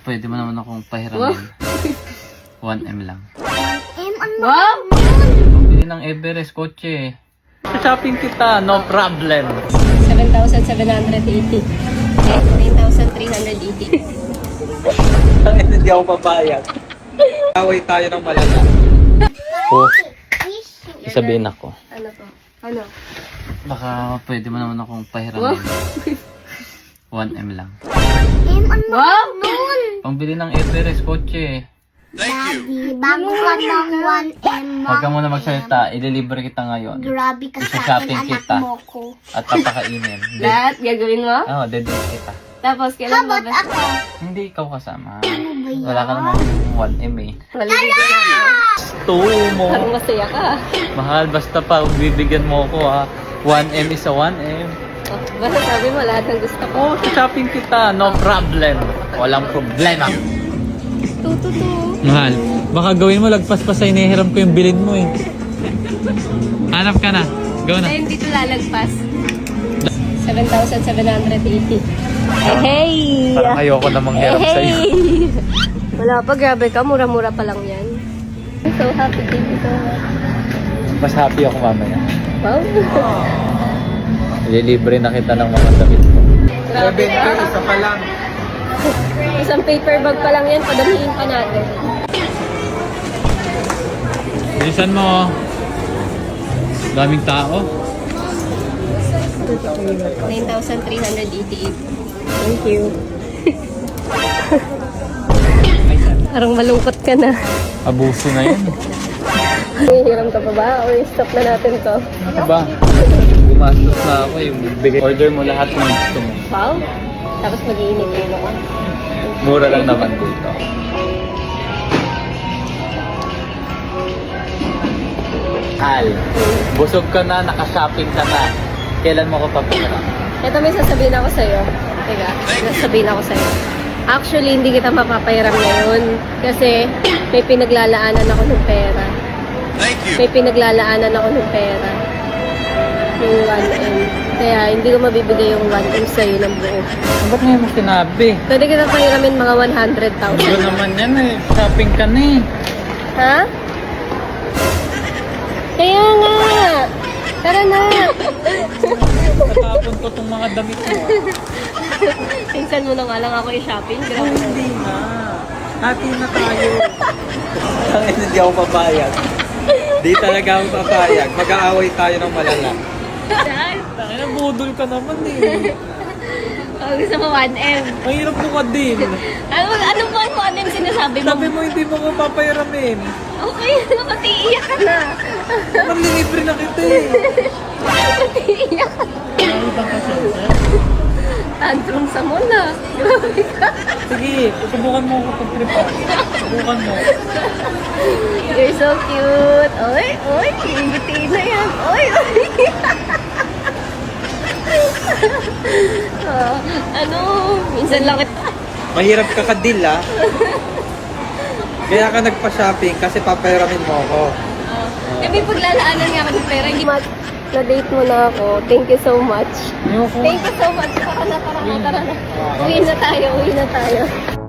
pwede mo naman akong pahiramin. 1M lang. Wow! Pambili ng Everest kotse. Shopping kita, no problem. 7,780. 9,380. Hindi ako papayag. Away tayo ng malala. Oh, isabihin ako. Ano po? Ano? Baka pwede mo naman akong pahiramin. 1M lang. Wow! Pambili ng Everest kotse. Daddy, bago ka ng 1M, Huwag ka muna magsalita, ililibre kita ngayon. grabe ka sa Isa-shopping akin, anak kita. mo ko. At papakainin. Lahat gagawin mo? Oo, dedate kita. Tapos How kailan ba about ba? ako? Hindi ikaw kasama. Ano ba yan? Wala ka namang 1M eh. Maliligo na ako. Gusto mo. Parang masaya ka. Mahal, basta pa, bibigyan mo ako ha. 1M is a 1M. Oh, basta sabi mo lahat ng gusto ko. Oo, shopping kita, no problem. Walang problema. Tututu. Mahal, baka gawin mo, lagpas pa sa inihiram ko yung bilin mo eh. Hanap ka na. Go na. Ay, hindi ito lalagpas. 7,780. Hey! Parang ayoko namang hirap sa'yo. Hey! Wala pa, grabe ka. Mura-mura pa lang yan. I'm so happy. Thank you so much. Mas happy ako mamaya. Wow! Ililibre na kita ng mga damit ko. Grabe ka. Isa pa lang. Isang paper bag pa lang yan. Padamihin pa natin. Bilisan mo. Daming tao. 9,388. Thank you. Parang malungkot ka na. Abuso na yun. Hihiram ka pa ba? O stop na natin to? Ano ba? Gumastos na ako eh. Order mo lahat ng gusto mo. Wow! Tapos mag-iinit yun ako. Mura lang naman dito. Al, busog ka na, naka-shopping ka na. Kailan mo ko papira? Ito may sasabihin ako sa'yo. Teka, may sasabihin ako sa'yo. Actually, hindi kita mapapahiram ngayon. Kasi may pinaglalaanan ako ng pera. May pinaglalaanan ako ng pera. Yung 1M. Kaya hindi ko mabibigay yung 1M sa'yo ng buo. Ba't ngayon mo sinabi? Pwede kita pahiramin mga Ito 100,000. naman yan eh. Shopping ka na eh. Ha? Kaya nga! Tara na! Natapon ko tong mga damit mo. Pinsan mo na nga lang ako i-shopping. Grabe. Hindi na. Hati na tayo. Hindi ako papayag. Di talaga ako papayag. Mag-aaway tayo ng malala. Tangina, budol ka naman eh. Oh, gusto mo 1M. Ang hirap mo ka din. Ano ba kung ano yung sinasabi mo? Sabi mo hindi mo ko papayaramin. Okay, pati iyak ka na. Manlilibre na kita eh. Pati iyak ka na. Tantrum sa mo na. Grabe ka. Sige, subukan mo ako pag-trip. Subukan mo. You're so cute. Oy, oy. Ingiti na yan. Oy, oy. Ano? Minsan lang ito. Mahirap ka kadil ah. Kaya ka nagpa-shopping kasi papayaramin mo ako. May paglalaanan nga ako ng pera. Hindi na-date mo na ako. Thank you so much. Ayoko. Thank you so much. Tara na. Uwi na tayo.